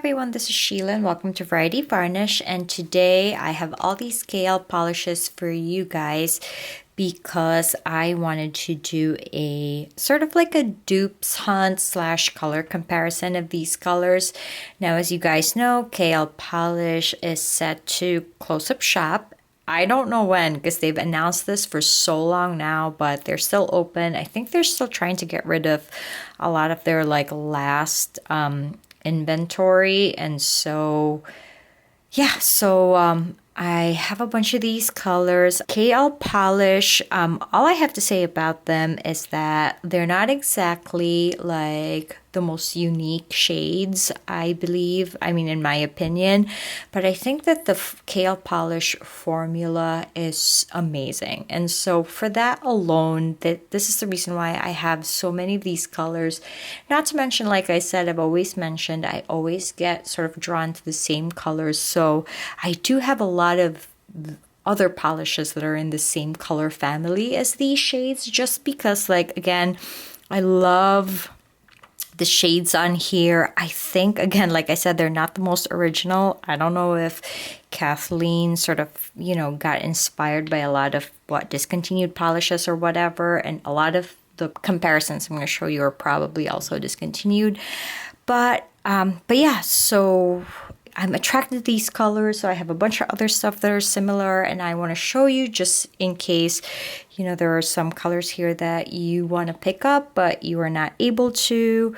everyone, this is Sheila and welcome to Variety Varnish, and today I have all these scale polishes for you guys because I wanted to do a sort of like a dupes hunt slash color comparison of these colors. Now, as you guys know, KL polish is set to close up shop. I don't know when because they've announced this for so long now, but they're still open. I think they're still trying to get rid of a lot of their like last inventory, and so yeah, I have a bunch of these colors. KL polish, all I have to say about them is that they're not exactly like the most unique shades, I believe. I mean, in my opinion, but I think that the KL polish formula is amazing. And so for that alone, this is the reason why I have so many of these colors. Not to mention, like I said, I've always mentioned, I always get sort of drawn to the same colors. So I do have a lot of other polishes that are in the same color family as these shades, just because, like, again, I love the shades on here. I think, again, like I said, they're not the most original. I don't know if Kathleen sort of, got inspired by a lot of discontinued polishes or whatever, and a lot of the comparisons I'm going to show you are probably also discontinued. But yeah, so I'm attracted to these colors, so I have a bunch of other stuff that are similar, and I want to show you just in case, there are some colors here that you want to pick up, but you are not able to,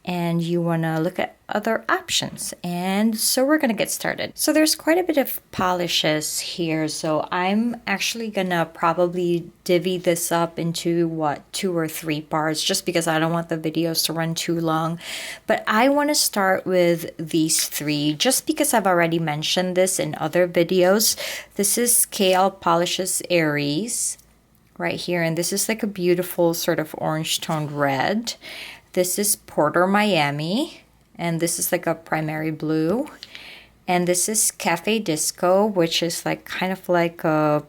and you want to look at other options. And so we're going to get started. So there's quite a bit of polishes here, so I'm actually going to probably divvy this up into 2 or 3 parts, just because I don't want the videos to run too long. But I want to start with these 3 just because I've already mentioned this in other videos. This is KL Polishes Aries right here, and this is like a beautiful sort of orange toned red. This is Porter Miami, and this is like a primary blue. And this is Cafe Disco, which is like kind of like a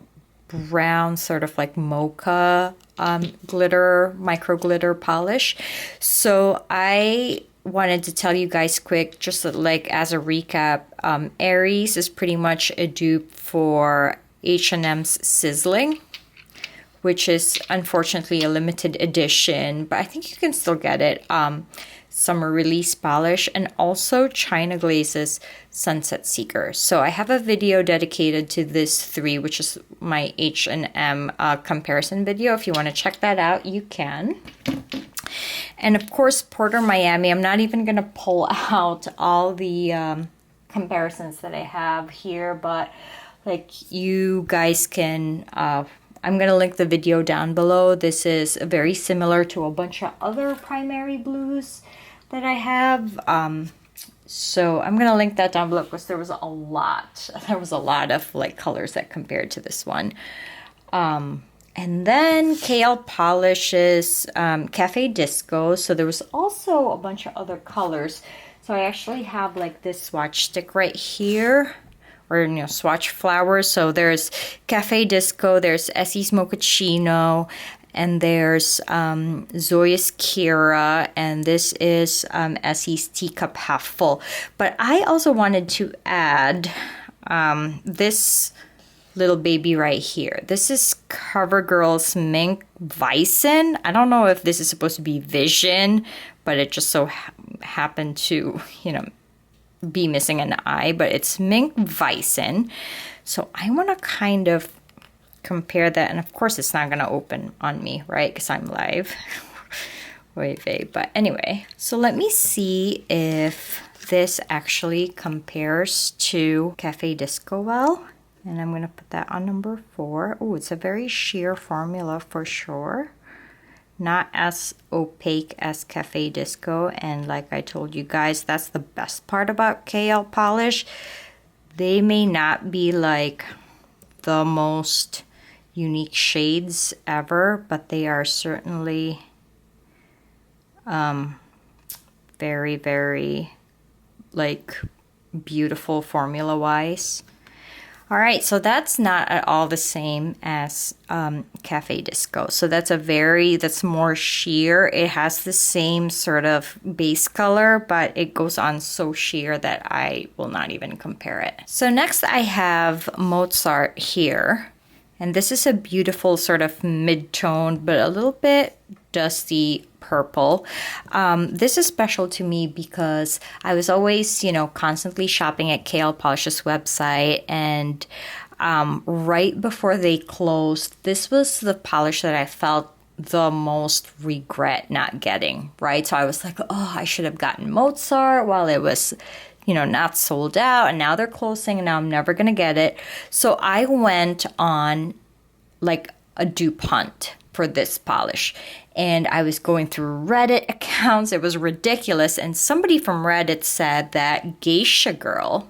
brown sort of like mocha glitter, micro glitter polish. So I wanted to tell you guys quick, just like as a recap, Aries is pretty much a dupe for H&M's Sizzling, which is unfortunately a limited edition, but I think you can still get it. Summer release polish, and also China Glaze's Sunset Seeker. So I have a video dedicated to this 3, which is my H&M comparison video. If you want to check that out, you can. And of course, Porter Miami. I'm not even going to pull out all the comparisons that I have here, but like you guys can I'm going to link the video down below. This is very similar to a bunch of other primary blues that I have. So I'm going to link that down below because there was a lot. There was a lot of like colors that compared to this one. And then KL Polishes Cafe Disco. So there was also a bunch of other colors. So I actually have like this swatch stick right here, or swatch flowers. So there's Cafe Disco, there's Essie's Mochacino, and there's Zoya's Kira, and this is Essie's Teacup Half Full. But I also wanted to add this little baby right here. This is CoverGirl's Mink Vison. I don't know if this is supposed to be Vision, but it just so happened to, be missing an eye, but it's Mink Vison. So I want to kind of compare that, and of course it's not going to open on me, right, because I'm live. Wait, but anyway, so let me see if this actually compares to Cafe Disco well, and I'm going to put that on number 4. Oh, it's a very sheer formula for sure. Not as opaque as Cafe Disco, and like I told you guys, that's the best part about KL polish. They may not be like the most unique shades ever, but they are certainly very, very like beautiful formula wise. All right, so that's not at all the same as Cafe Disco. So that's more sheer. It has the same sort of base color, but it goes on so sheer that I will not even compare it. So next I have Mozart here. And this is a beautiful sort of mid-tone, but a little bit dusty purple. This is special to me because I was always, constantly shopping at KL Polish's website, and right before they closed, this was the polish that I felt the most regret not getting, right? So I was like, oh, I should have gotten Mozart while it was not sold out, and now they're closing and now I'm never gonna get it. So I went on like a dupe hunt for this polish, and I was going through Reddit accounts. It was ridiculous, and somebody from Reddit said that Geisha Girl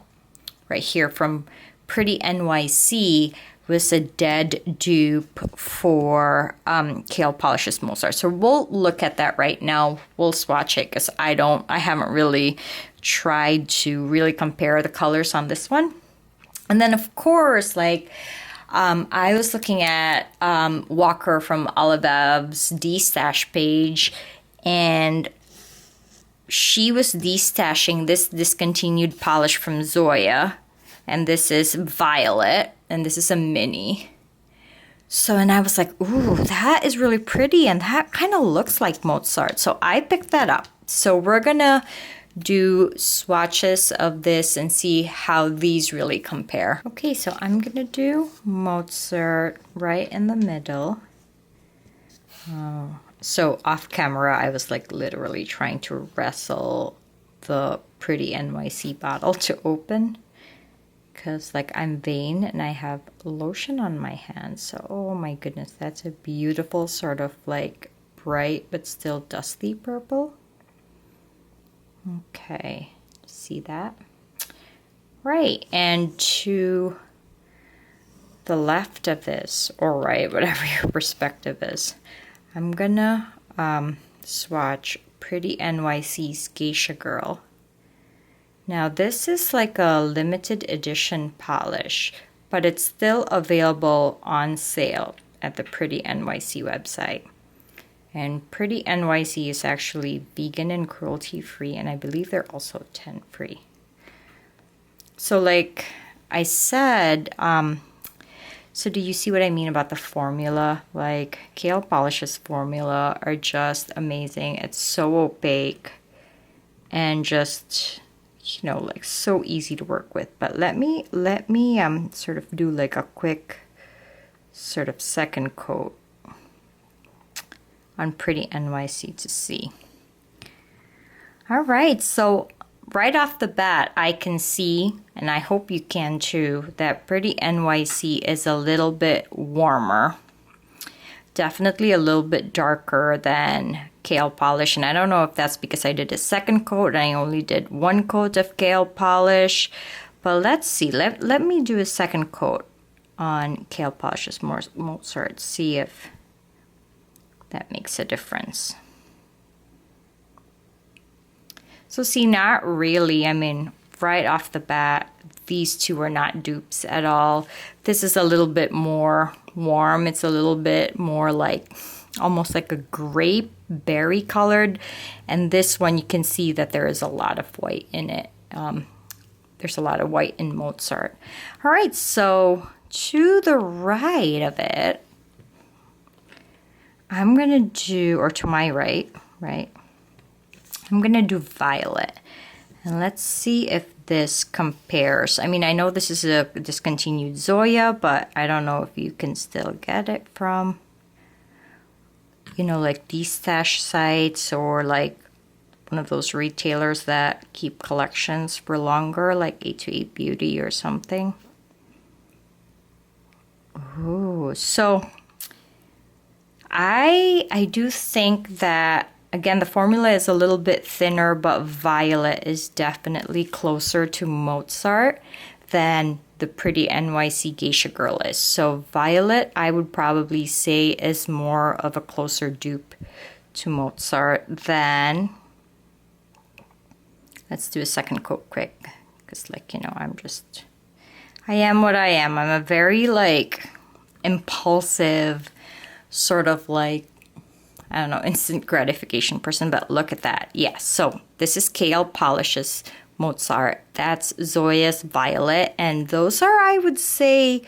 right here from Priti NYC was a dead dupe for KL Polish's Mozart. So we'll look at that right now. We'll swatch it because I haven't really tried to really compare the colors on this one. And then of course, I was looking at Walker from Olivev's D-Stash page, and she was D-stashing this discontinued polish from Zoya, and this is Violet, and this is a mini. So, and I was like, ooh, that is really pretty, and that kind of looks like Mozart. So I picked that up. So we're gonna do swatches of this and see how these really compare. Okay, so I'm gonna do Mozart right in the middle. So off camera, I was literally trying to wrestle the Priti NYC bottle to open, because I'm vain and I have lotion on my hands. So, oh my goodness, that's a beautiful sort of bright but still dusty purple. Okay, see that? Right, and to the left of this, or right, whatever your perspective is, I'm gonna swatch Priti NYC's Geisha Girl. Now this is a limited edition polish, but it's still available on sale at the Priti NYC website. And Priti NYC is actually vegan and cruelty-free, and I believe they're also tint-free. So like I said, so do you see what I mean about the formula? KL Polish's formula are just amazing. It's so opaque and just, so easy to work with. But let me sort of do a quick sort of second coat on Priti NYC to see. All right, so right off the bat, I can see, and I hope you can too, that Priti NYC is a little bit warmer. Definitely a little bit darker than KL Polish, and I don't know if that's because I did a second coat and I only did one coat of KL Polish, but let's see. Let me do a second coat on KL Polish's Mozart, see if that makes a difference. So see, not really. I mean, right off the bat, these two are not dupes at all. This is a little bit more warm. It's a little bit more almost like a grape berry colored. And this one, you can see that there is a lot of white in it. There's a lot of white in Mozart. All right, so to the right of it, I'm gonna do, or to my right, I'm gonna do Violet. And let's see if this compares. I mean, I know this is a discontinued Zoya, but I don't know if you can still get it from, these stash sites or one of those retailers that keep collections for longer, like A28 Beauty or something. Ooh, so I do think that, again, the formula is a little bit thinner, but Violet is definitely closer to Mozart than the Priti NYC Geisha Girl is. So Violet, I would probably say, is more of a closer dupe to Mozart than, let's do a second coat quick, because I am what I am. I'm a very like impulsive, sort of like, I don't know, instant gratification person, but look at that. Yes, so this is Kale Polishes Mozart. That's Zoya's Violet. And those are, I would say,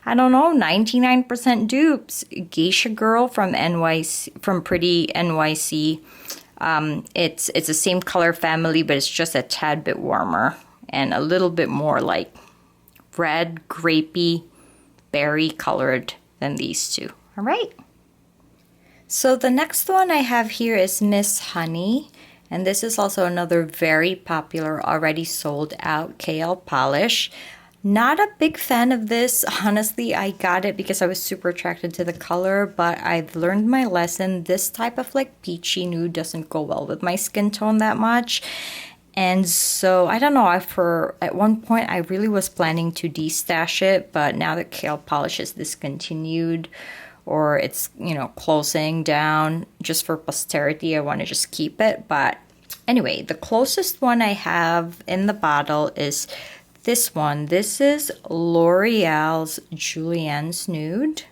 I don't know, 99% dupes. Geisha Girl from NYC, from Priti NYC. It's the same color family, but it's just a tad bit warmer and a little bit more like red, grapey, berry colored than these two. All right. So the next one I have here is Miss Honey, and this is also another very popular, already sold out kale polish. Not a big fan of this. Honestly, I got it because I was super attracted to the color, but I've learned my lesson. This type of like peachy nude doesn't go well with my skin tone that much. And so, I don't know, at one point I really was planning to destash it, but now that Kale Polish is discontinued, or it's, you know, closing down just for posterity, I want to just keep it. But anyway, the closest one I have in the bottle is this one. This is L'Oreal's Julianne's Nude.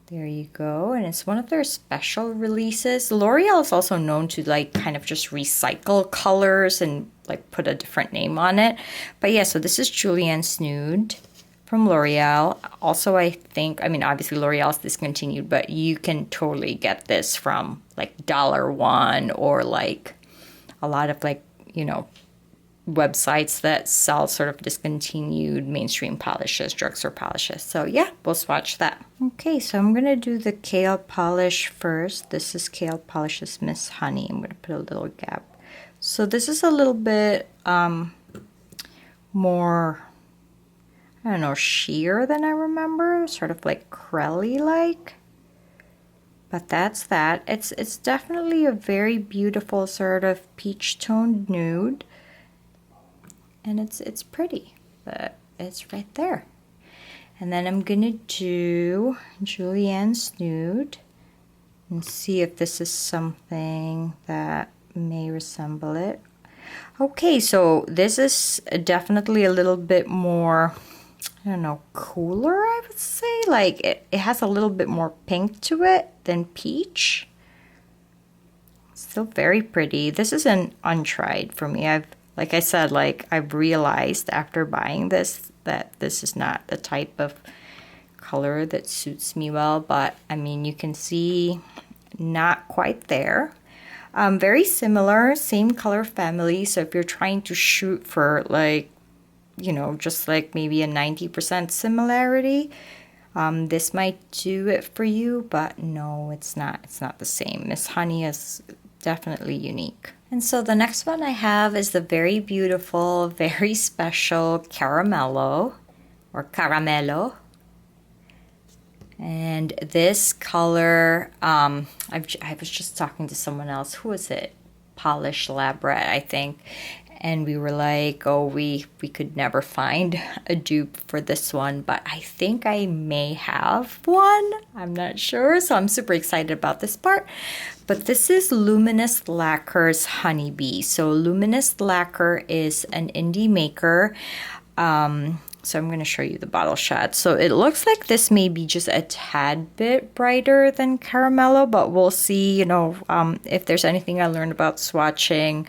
There you go. And it's one of their special releases. L'Oreal is also known to like kind of just recycle colors and like put a different name on it. But yeah, so this is Julianne's Nude from L'Oreal. Also, I think, I mean, obviously L'Oreal is discontinued, but you can totally get this from like $1 or like a lot of like, you know, websites that sell sort of discontinued mainstream polishes, drugstore polishes. So yeah, we'll swatch that. Okay, so I'm gonna do the Kale Polish first. This is Kale Polish's Miss Honey. I'm gonna put a little gap. So this is a little bit more, I don't know, sheer than I remember, sort of like crelly like. But that's that. It's definitely a very beautiful sort of peach toned nude. And it's pretty, but it's right there. And then I'm gonna do Julianne's Nude and see if this is something that may resemble it. Okay, so this is definitely a little bit more, I don't know, cooler, I would say. Like it has a little bit more pink to it than peach. Still very pretty. This is an untried for me. Like I said, like I've realized after buying this that this is not the type of color that suits me well, but I mean, you can see not quite there. Very similar, same color family. So if you're trying to shoot for like, you know, just like maybe a 90% similarity, this might do it for you, but no, it's not the same. Miss Honey is definitely unique. And so the next one I have is the very beautiful, very special Caramello or Caramello. And this color, I was just talking to someone else. Who was it? Polish Lab Rat, I think. And we were like, oh, we could never find a dupe for this one, but I think I may have one. I'm not sure, so I'm super excited about this part. But this is Luminist Lacquer's Honeybee. So Luminist Lacquer is an indie maker. So I'm going to show you the bottle shot. So it looks like this may be just a tad bit brighter than Caramello, but we'll see, you know, if there's anything I learned about swatching.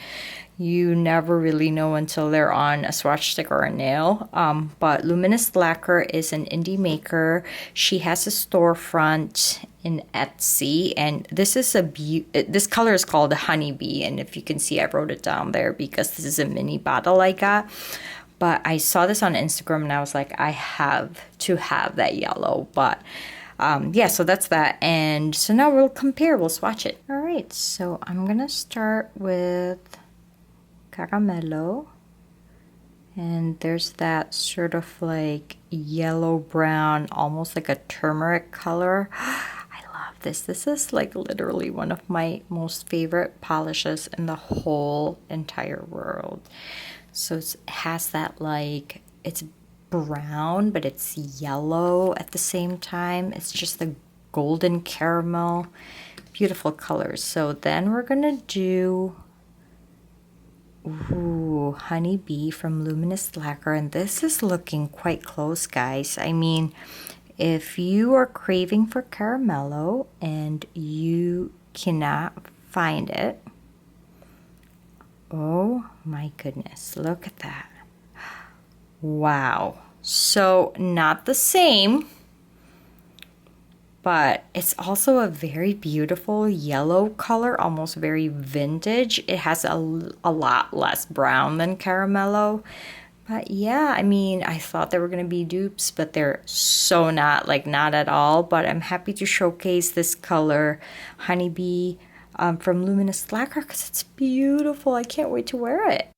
You never really know until they're on a swatch stick or a nail. But Luminist Lacquer is an indie maker. She has a storefront in Etsy, and this is this color is called Honeybee, and if you can see, I wrote it down there because this is a mini bottle I got. But I saw this on Instagram and I was like, I have to have that yellow. But yeah, so that's that. And so now we'll compare, we'll swatch it. All right, so I'm gonna start with Caramello, and there's that sort of like yellow brown, almost like a turmeric color. I love this. This is like literally one of my most favorite polishes in the whole entire world. So it has that like, it's brown but it's yellow at the same time. It's just the golden caramel, beautiful colors. So then we're gonna do, ooh, go Honeybee from Luminist Lacquer, and this is looking quite close, guys. I mean, if you are craving for Caramello and you cannot find it, oh my goodness, look at that. Wow. So not the same, but it's also a very beautiful yellow color, almost very vintage. It has a lot less brown than Caramello. But yeah, I mean, I thought they were going to be dupes, but they're so not, like not at all. But I'm happy to showcase this color, Honeybee, from Luminous Lacquer, because it's beautiful. I can't wait to wear it.